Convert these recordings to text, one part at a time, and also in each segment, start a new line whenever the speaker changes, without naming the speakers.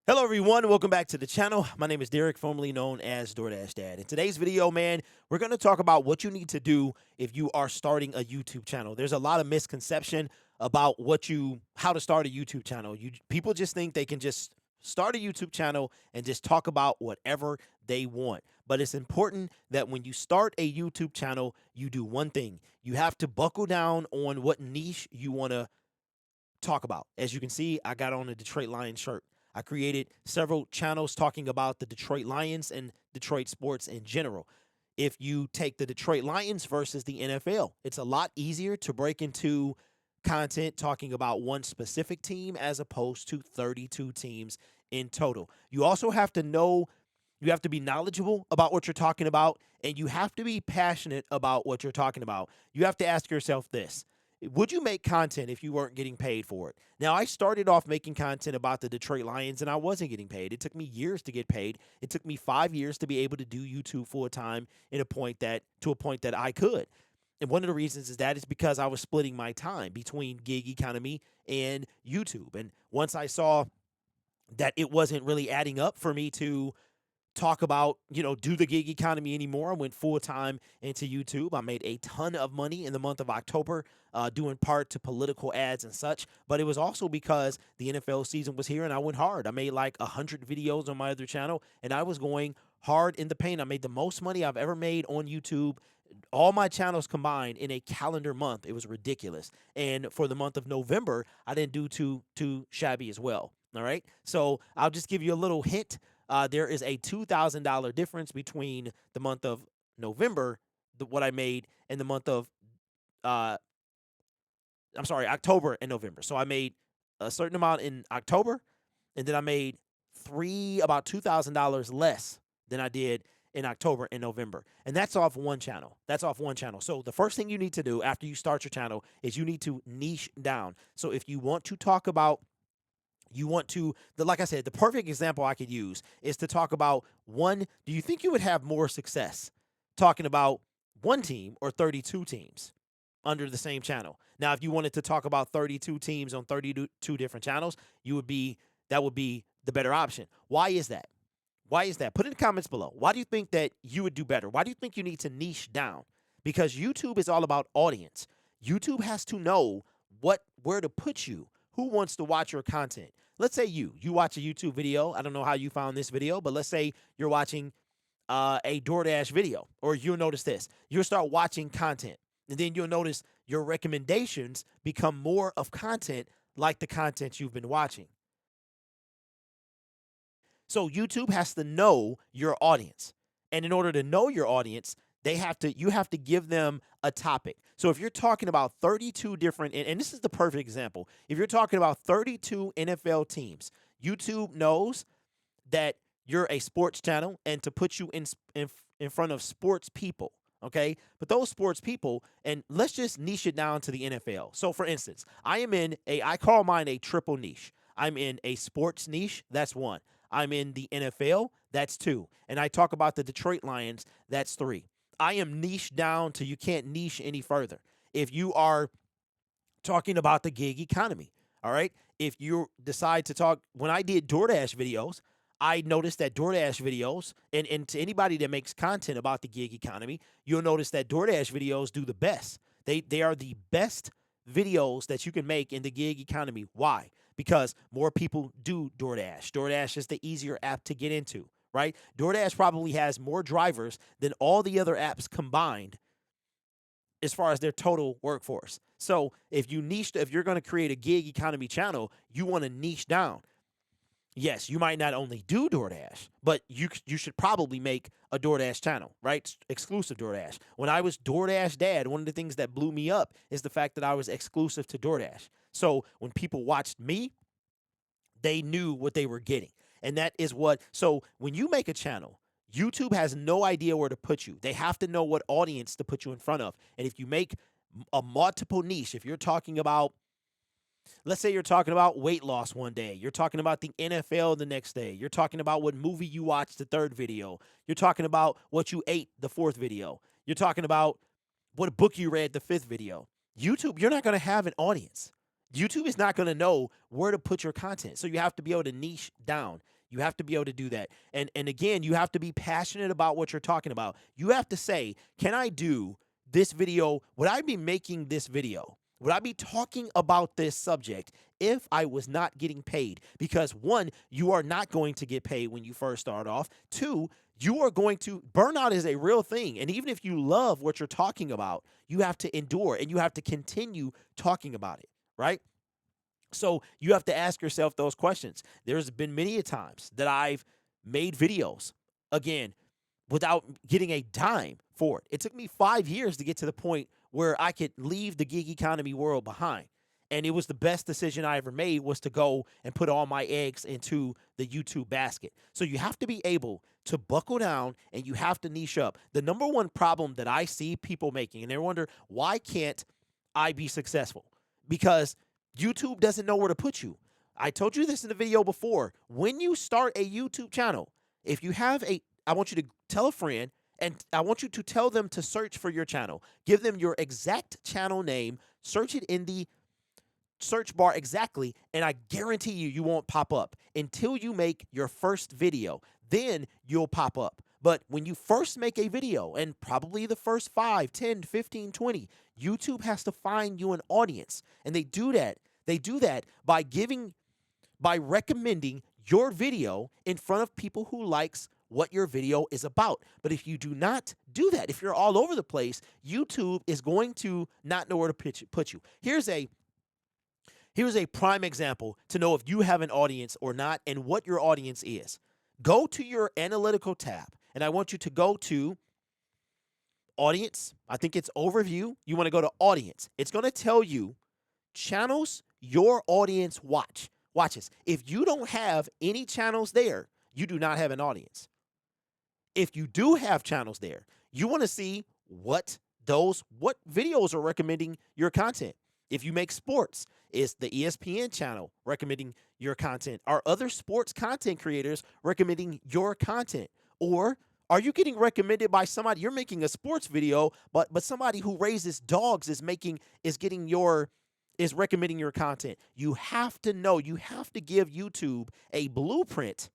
Hello, everyone. Welcome back to the channel. My name is Derek, formerly known as DoorDash Dad. In today's video, man, we're going to talk about what you need to do if you are starting a YouTube channel. There's a lot of misconception about how to start a YouTube channel. People just think they can just start a YouTube channel and just talk about whatever they want. But it's important that when you start a YouTube channel, you do one thing. You have to buckle down on what niche you want to talk about. As you can see, I got on a Detroit Lions shirt. I created several channels talking about the Detroit Lions and Detroit sports in general. If you take the Detroit Lions versus the NFL, it's a lot easier to break into content talking about one specific team as opposed to 32 teams in total. You also have to know, you have to be knowledgeable about what you're talking about, and you have to be passionate about what you're talking about. You have to ask yourself this: would you make content if you weren't getting paid for it? Now, I started off making content about the Detroit Lions and I wasn't getting paid. It took me years to get paid. It took me 5 years to be able to do YouTube full time to a point that I could. And one of the reasons is because I was splitting my time between gig economy and YouTube. And once I saw that it wasn't really adding up for me to talk about, do the gig economy anymore. I went full time into YouTube. I made a ton of money in the month of October, due in part to political ads and such. But it was also because the NFL season was here and I went hard. I made like 100 videos on my other channel and I was going hard in the paint. I made the most money I've ever made on YouTube, all my channels combined, in a calendar month. It was ridiculous. And for the month of November, I didn't do too shabby as well. All right. So I'll just give you a little hint. There is a $2,000 difference between the month of November, what I made, and the month of, uh, October and November. So I made a certain amount in October, and then I made about $2,000 less than I did in October and November. And that's off one channel. So the first thing you need to do after you start your channel is you need to niche down. So if you want to talk about, like I said, the perfect example I could use is to talk about do you think you would have more success talking about one team or 32 teams under the same channel? Now, if you wanted to talk about 32 teams on 32 different channels, that would be the better option. Why is that? Put in the comments below. Why do you think that you would do better? Why do you think you need to niche down? Because YouTube is all about audience. YouTube has to know where to put you. Who wants to watch your content? Let's say you watch a YouTube video. I don't know how you found this video, but let's say you're watching a DoorDash video, or you'll notice this. You'll start watching content, and then you'll notice your recommendations become more of content like the content you've been watching. So YouTube has to know your audience. And in order to know your audience, you have to give them a topic. So if you're talking about 32 different, and this is the perfect example, if you're talking about 32 NFL teams, YouTube knows that you're a sports channel and to put you in front of sports people. Okay, but those sports people, and let's just niche it down to the NFL. So for instance, I call mine a triple niche. I'm in a sports niche, that's one. I'm in the NFL, that's two. And I talk about the Detroit Lions, that's three. I am niche down to you can't niche any further. If you are talking about the gig economy, all right? If you decide to talk, when I did DoorDash videos, I noticed that DoorDash videos, and to anybody that makes content about the gig economy, you'll notice that DoorDash videos do the best. They are the best videos that you can make in the gig economy. Why? Because more people do DoorDash. DoorDash is the easier app to get into, right? DoorDash probably has more drivers than all the other apps combined as far as their total workforce. So if you're going to create a gig economy channel, you want to niche down. Yes, you might not only do DoorDash, but you should probably make a DoorDash channel, right? Exclusive DoorDash. When I was DoorDash Dad, one of the things that blew me up is the fact that I was exclusive to DoorDash. So when people watched me, they knew what they were getting. And so when you make a channel, YouTube has no idea where to put you. They have to know what audience to put you in front of. And if you make a multiple niche, if you're talking about, let's say you're talking about weight loss one day. You're talking about the NFL the next day. You're talking about what movie you watched the third video. You're talking about what you ate the fourth video. You're talking about what book you read the fifth video. YouTube, you're not going to have an audience. YouTube is not going to know where to put your content. So you have to be able to niche down. You have to be able to do that. And again, you have to be passionate about what you're talking about. You have to say, can I do this video? Would I be making this video? Would I be talking about this subject if I was not getting paid? Because one, you are not going to get paid when you first start off. Two, you are going to burnout is a real thing. And even if you love what you're talking about, you have to endure and you have to continue talking about it, right? So you have to ask yourself those questions. There's been many a times that I've made videos, again, without getting a dime for it. It took me 5 years to get to the point where I could leave the gig economy world behind. And it was the best decision I ever made was to go and put all my eggs into the YouTube basket. So you have to be able to buckle down and you have to niche up. The number one problem that I see people making, and they wonder, why can't I be successful? Because YouTube doesn't know where to put you. I told you this in the video before. When you start a YouTube channel, if you have I want you to tell a friend and I want you to tell them to search for your channel. Give them your exact channel name, search it in the search bar exactly, and I guarantee you, you won't pop up until you make your first video. Then you'll pop up. But when you first make a video, and probably the first 5, 10, 15, 20, YouTube has to find you an audience. And they do that. They do that by recommending your video in front of people who likes what your video is about. But if you do not do that, if you're all over the place, YouTube is going to not know where to put you. Here's a prime example to know if you have an audience or not and what your audience is. Go to your analytical tab, and I want you to go to audience. I think it's overview. You want to go to audience. It's going to tell you channels your audience watch. Watch this. If you don't have any channels there, you do not have an audience. If you do have channels there, you want to see what videos are recommending your content. If you make sports, is the ESPN channel recommending your content? Are other sports content creators recommending your content? Or are you getting recommended by somebody? You're making a sports video, but somebody who raises dogs is recommending your content. You have to know, you have to give YouTube a blueprint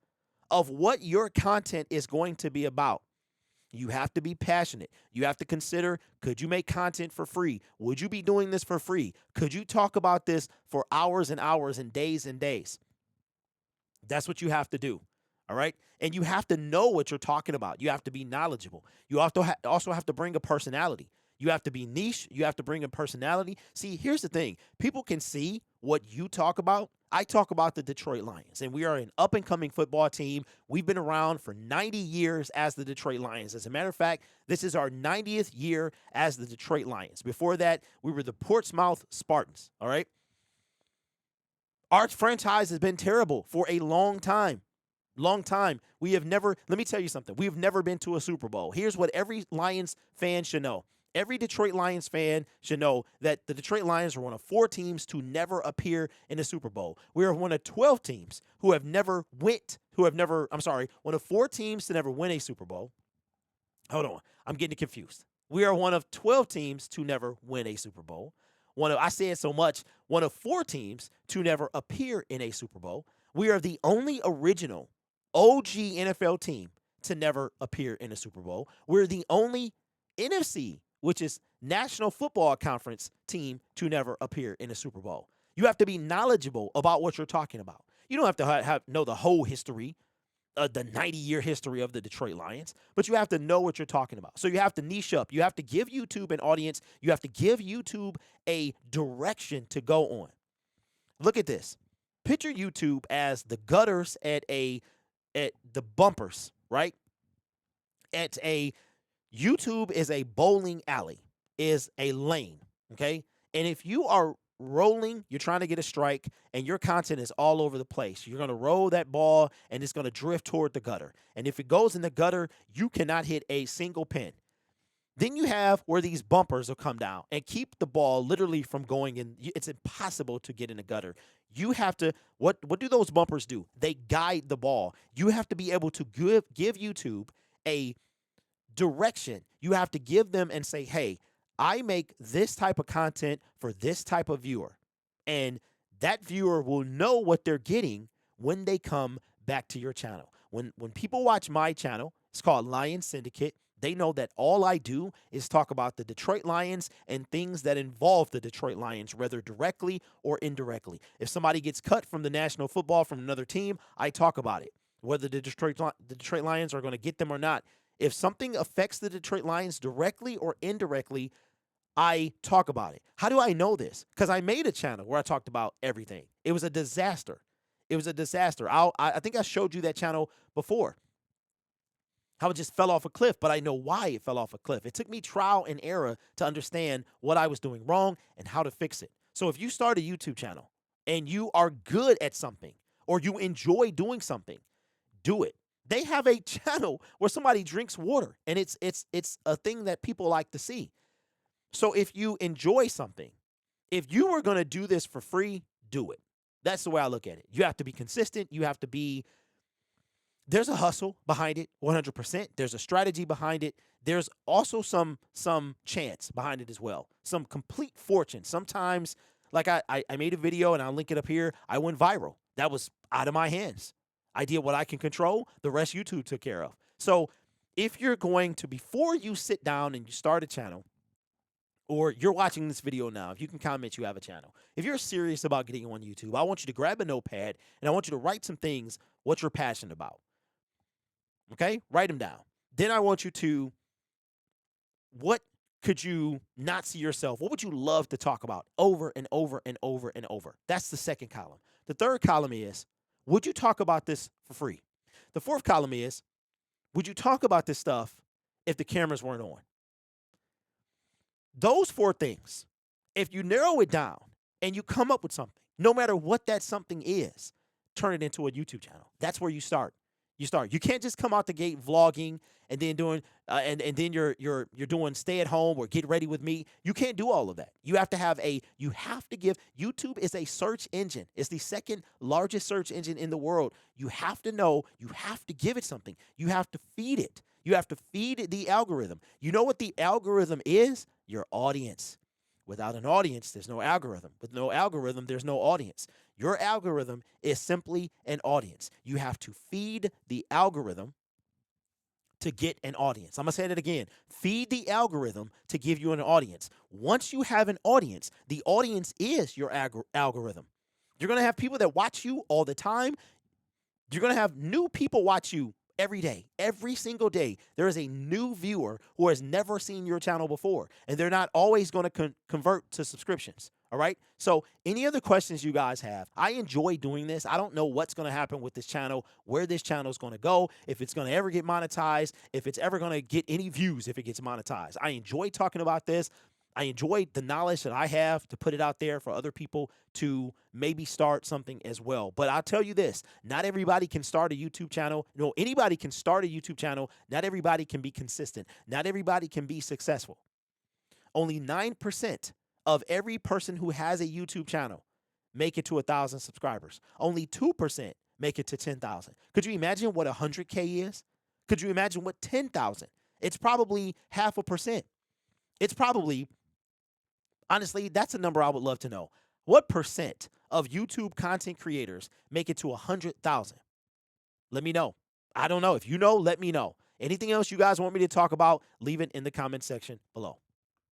of what your content is going to be about. You have to be passionate. You have to consider, could you make content for free? Would you be doing this for free? Could you talk about this for hours and hours and days and days? That's what you have to do. All right. And you have to know what you're talking about. You have to be knowledgeable. You also have to bring a personality. You have to be niche. You have to bring a personality. See, here's the thing. People can see what you talk about. I talk about the Detroit Lions, and we are an up-and-coming football team. We've been around for 90 years as the Detroit Lions. As a matter of fact, this is our 90th year as the Detroit Lions. Before that, we were the Portsmouth Spartans, all right? Our franchise has been terrible for a long time. Long time. Let me tell you something. We have never been to a Super Bowl. Here's what every Lions fan should know. Every Detroit Lions fan should know that the Detroit Lions are one of 4 teams to never appear in a Super Bowl. We are one of 12 teams one of 4 teams to never win a Super Bowl. Hold on. I'm getting confused. We are one of 12 teams to never win a Super Bowl. I say it so much, one of 4 teams to never appear in a Super Bowl. We are the only original OG NFL team to never appear in a Super Bowl. We're the only NFC, which is National Football Conference team to never appear in a Super Bowl. You have to be knowledgeable about what you're talking about. You don't have to know the whole history, the 90-year history of the Detroit Lions, but you have to know what you're talking about. So you have to niche up. You have to give YouTube an audience. You have to give YouTube a direction to go on. Look at this. Picture YouTube as the gutters at the bumpers, right? YouTube is a bowling alley, is a lane, okay? And if you are rolling, you're trying to get a strike, and your content is all over the place, you're going to roll that ball, and it's going to drift toward the gutter. And if it goes in the gutter, you cannot hit a single pin. Then you have where these bumpers will come down and keep the ball literally from going in. It's impossible to get in the gutter. You have to, what do those bumpers do? They guide the ball. You have to be able to give YouTube a direction. You have to give them and say, hey, I make this type of content for this type of viewer. And that viewer will know what they're getting when they come back to your channel. When people watch my channel, it's called Lion Syndicate. They know that all I do is talk about the Detroit Lions and things that involve the Detroit Lions, whether directly or indirectly. If somebody gets cut from the National Football from another team, I talk about it, whether the Detroit Lions are going to get them or not. If something affects the Detroit Lions directly or indirectly, I talk about it. How do I know this? Because I made a channel where I talked about everything. It was a disaster. It was a disaster. I think I showed you that channel before. How it just fell off a cliff, but I know why it fell off a cliff. It took me trial and error to understand what I was doing wrong and how to fix it. So if you start a YouTube channel and you are good at something or you enjoy doing something, do it. They have a channel where somebody drinks water, and it's a thing that people like to see. So if you enjoy something, if you were going to do this for free, do it. That's the way I look at it. You have to be consistent. You have to be, there's a hustle behind it, 100%. There's a strategy behind it. There's also some chance behind it as well. Some complete fortune. Sometimes, like I made a video, and I'll link it up here. I went viral. That was out of my hands. I did what I can control. The rest YouTube took care of. So if you're going to, before you sit down and you start a channel, or you're watching this video now, if you can comment you have a channel. If you're serious about getting on YouTube, I want you to grab a notepad and I want you to write some things, what you're passionate about. Okay? Write them down. Then I want you to, what could you not see yourself? What would you love to talk about over and over and over and over? That's the second column. The third column is, would you talk about this for free? The fourth column is, would you talk about this stuff if the cameras weren't on? Those four things, if you narrow it down and you come up with something, no matter what that something is, turn it into a YouTube channel. That's where you start. You can't just come out the gate vlogging and then doing and then you're doing stay at home or get ready with me. You can't do all of that. You have to give. YouTube is a search engine. It's the second largest search engine in the world. You have to know, you have to give it something. You have to feed it. You have to feed the algorithm. You know what the algorithm is? Your audience. Without an audience, there's no algorithm. With no algorithm, there's no audience. Your algorithm is simply an audience. You have to feed the algorithm to get an audience. I'm going to say that again. Feed the algorithm to give you an audience. Once you have an audience, the audience is your algorithm. You're going to have people that watch you all the time. You're going to have new people watch you every day, every single day. There is a new viewer who has never seen your channel before, and they're not always going to convert to subscriptions. All right. So any other questions you guys have? I enjoy doing this. I don't know what's going to happen with this channel, where this channel is going to go, if it's going to ever get monetized, if it's ever going to get any views, if it gets monetized. I enjoy talking about this. I enjoy the knowledge that I have to put it out there for other people to maybe start something as well. But I'll tell you this, not everybody can start a YouTube channel. No, anybody can start a YouTube channel. Not everybody can be consistent. Not everybody can be successful. Only 9% of every person who has a YouTube channel make it to 1,000 subscribers. Only 2% make it to 10,000. Could you imagine what 100K is? Could you imagine what 10,000? It's probably 0.5%. It's probably, honestly, that's a number I would love to know. What percent of YouTube content creators make it to 100,000? Let me know. I don't know. If you know, let me know. Anything else you guys want me to talk about, leave it in the comment section below.